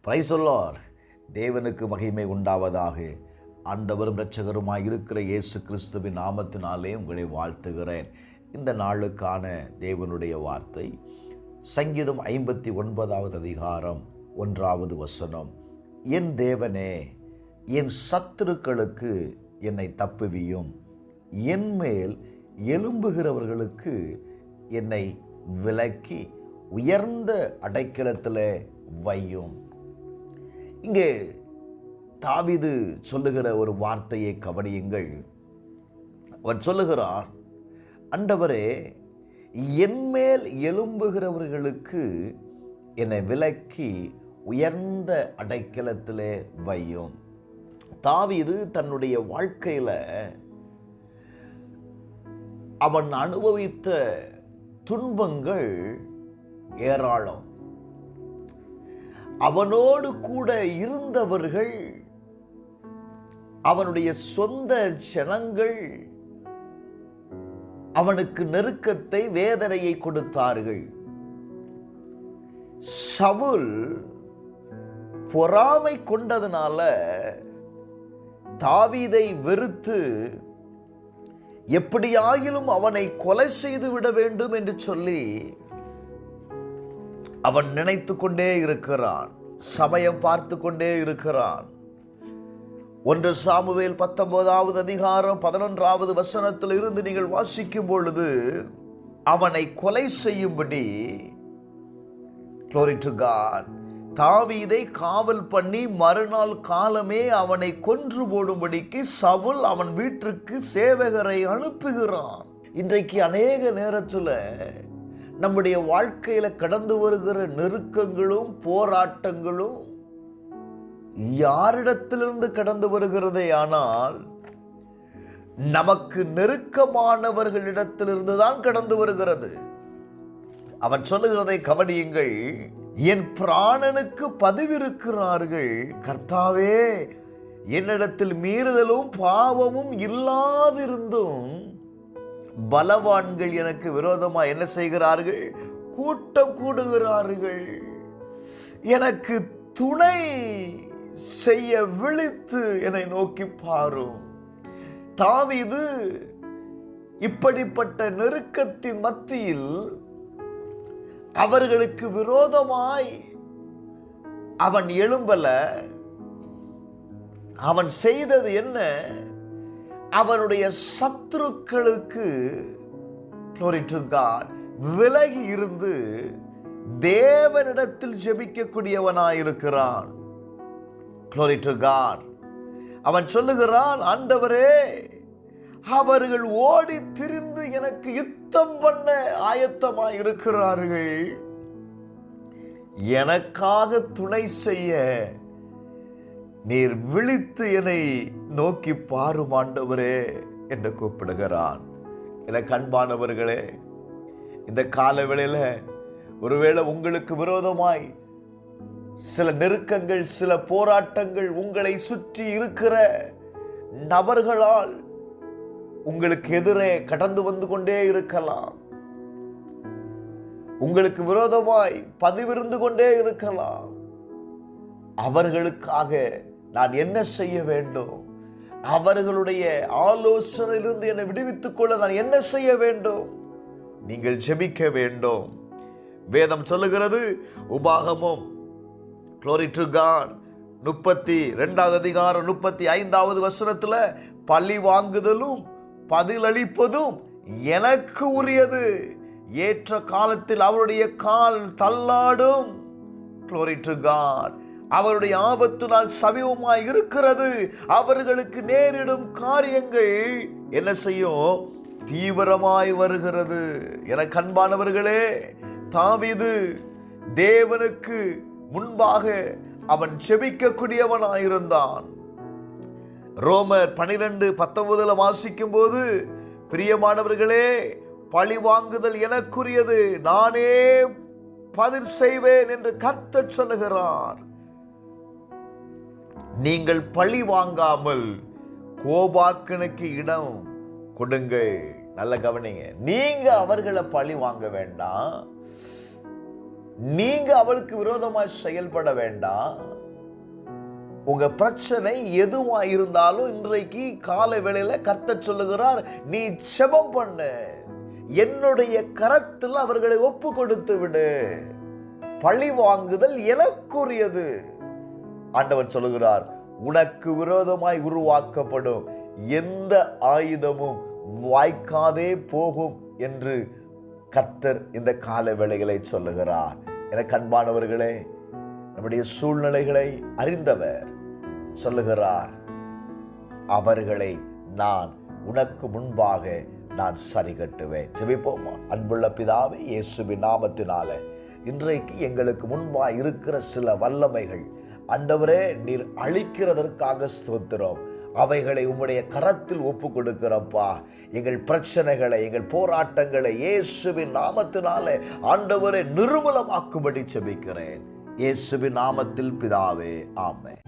Praise the Lord. தேவனுக்கு மகிமை உண்டாவதாக. ஆண்டவரும் இரட்சகருமாய் இருக்கிற இயேசு கிறிஸ்துவின் நாமத்தினாலே உங்களை வாழ்த்துகிறேன். இந்த நாளுக்கான தேவனுடைய வார்த்தை சங்கீதம் 59வது அதிகாரம் 1வது வசனம். என் தேவனே, என் சத்துருக்களுக்கு என்னை தப்புவியும், என்மேல் எழும்புகிறவர்களுக்கு என்னை விலக்கி உயர்ந்த அடைக்கலத்தில் வையும். இங்கே தாவீது சொல்லுகிற ஒரு வார்த்தையை கவனியுங்கள். அவன் சொல்லுகிறான், ஆண்டவரே, என்மேல் எழும்புகிறவர்களுக்கு என்னை விலக்கி உயர்ந்த அடைக்கலத்திலே வையும். தாவீது தன்னுடைய வாழ்க்கையில் அவன் அனுபவித்த துன்பங்கள் ஏராளம். அவனோடு கூட இருந்தவர்கள், அவனுடைய சொந்த ஜனங்கள் அவனுக்கு நெருக்கத்தை, வேதனையை கொடுத்தார்கள். சவுல் பொறாமை கொண்டதனால தாவீதை வெறுத்து எப்படியாயிலும் அவனை கொலை செய்து விட வேண்டும் என்று சொல்லி அவன் நினைத்து கொண்டே இருக்கிறான். சமயம் பார்த்து கொண்டே இருக்கிறான். 1 சாமுவேல் 19வது அதிகாரம் 11வது வசனத்தில் இருந்து நீங்கள் வாசிக்கும் பொழுது, அவனை கொலை செய்யும்படி Glory to God, தாவீதை காவல் பண்ணி மறுநாள் காலமே அவனை கொன்று போடும்படிக்கு சவுல் அவன் வீட்டிற்கு சேவகரை அனுப்புகிறான். இன்றைக்கு அநேக நேரத்தில் நம்முடைய வாழ்க்கையில கடந்து வருகிற நெருக்கங்களும் போராட்டங்களும் யாரிடத்திலிருந்து கடந்து வருகிறதே ஆனால் நமக்கு நெருக்கமானவர்களிடத்திலிருந்து தான் கடந்து வருகிறது. அவன் சொல்லுகிறதை கவனியுங்கள். என் பிராணனுக்கு பதிவிருக்கிறார்கள், கர்த்தாவே, என்னிடத்தில் மீறுதலும் பாவமும் இல்லாதிருந்தும் பலவான்கள் எனக்கு விரோதமாக என்ன செய்கிறார்கள்? கூட்டம் கூடுகிறார்கள். எனக்கு துணை செய்ய விழித்து என்னை நோக்கி பாரும். தாவீது இப்படிப்பட்ட நெருக்கத்தின் மத்தியில் அவர்களுக்கு விரோதமாய் அவன் எழும்பல. அவன் செய்தது என்ன? அவனுடைய சத்துருக்களுக்கு Glory to God, விலகி இருந்து தேவனிடத்தில் ஜெபிக்கக்கூடியவனாயிருக்கிறான். Glory to God. அவன் சொல்லுகிறான், ஆண்டவரே, அவர்கள் ஓடி திரிந்து எனக்கு யுத்தம் பண்ண ஆயத்தமாய் இருக்கிறார்கள், எனக்காக துணை செய்ய நீர் விழித்து என்னை நோக்கி பாரும் ஆண்டவரே என்று கூப்பிடுகிறான். எனக்கு அன்பானவர்களே, இந்த காலவேளையில ஒருவேளை உங்களுக்கு விரோதமாய் சில நெருக்கங்கள், சில போராட்டங்கள் உங்களை சுற்றி இருக்கிற நபர்களால் உங்களுக்கு எதிரே கடந்து வந்து கொண்டே இருக்கலாம். உங்களுக்கு விரோதமாய் பதிவிருந்து கொண்டே இருக்கலாம். அவர்களுக்காக நான் என்ன செய்ய வேண்டும்? அவர்களுடைய ஆலோசனையிலிருந்து என்னை விடுவித்துக் கொள்ள நான் என்ன செய்ய வேண்டும்? நீங்கள் ஜெபிக்க வேண்டும். வேதம் சொல்லுகிறது, உபாகமம் Glory to God 32வது அதிகாரம் 35வது வசனத்துல, பழி வாங்குதலும் பதிலளிப்பதும் எனக்கு உரியது, ஏற்ற காலத்தில் அவருடைய கால் தள்ளாடும். Glory to God. அவருடைய ஆபத்து நாள் சமீபமாய் இருக்கிறது. அவர்களுக்கு நேரிடும் காரியங்கள் என்ன செய்யும்? தீவிரமாய் வருகிறது. என அன்பானவர்களே, தாவீது தேவனுக்கு முன்பாக அவன் ஜெபிக்கக்கூடியவனாயிருந்தான். ரோமர் 12:19 வாசிக்கும் போது, பிரியமானவர்களே, பழி வாங்குதல் எனக்குரியது, நானே பதில் செய்வேன் என்று கர்த்தர் சொல்லுகிறார். நீங்கள் பழி வாங்காமல் கோபாக்கனுக்கு இடம் கொடுங்கள். நல்ல கவனிங்க. நீங்க அவர்களை பழி வாங்க வேண்டாம். நீங்க அவளுக்கு விரோதமாய் செயல்பட வேண்டாம். உங்க பிரச்சனை எதுவா இருந்தாலும் இன்றைக்கு காலை வேளையில கர்த்தர் சொல்லுகிறார், நீ ஜெபம் பண்ணு, என்னுடைய கரத்தில் அவர்களை ஒப்பு கொடுத்து விடு, பழி வாங்குதல் எனக்குரியது. ஆண்டவர் சொல்லுகிறார், உனக்கு விரோதமாய் உருவாக்கப்படும் எந்த ஆயுதமும் வாய்க்காதே போகும் என்று கர்த்தர் இந்த கால வேளைகளை சொல்லுகிறார். எனக்கு அன்பானவர்களே, நம்முடைய சூழ்நிலைகளை அறிந்தவர் சொல்லுகிறார், அவர்களை நான் உனக்கு முன்பாக நான் சரி கட்டுவேன். ஜெபிப்போமா? அன்புள்ள பிதாவே, இயேசுவின் நாமத்தினாலே இன்றைக்கு எங்களுக்கு முன்பாக இருக்கிற சில வல்லமைகள் ஆண்டவரே நீர் அழிக்கிறதற்காக ஸ்தோத்திரம். அவைகளை உம்முடைய கரத்தில் ஒப்பு கொடுக்கிறப்பா. எங்கள் பிரச்சனைகளை, எங்கள் போராட்டங்களை இயேசுவின் நாமத்தினாலே ஆண்டவரே நிர்மூலமாக்கும்படி ஜெபிக்கிறேன். இயேசுவின் நாமத்தில் பிதாவே, ஆமென்.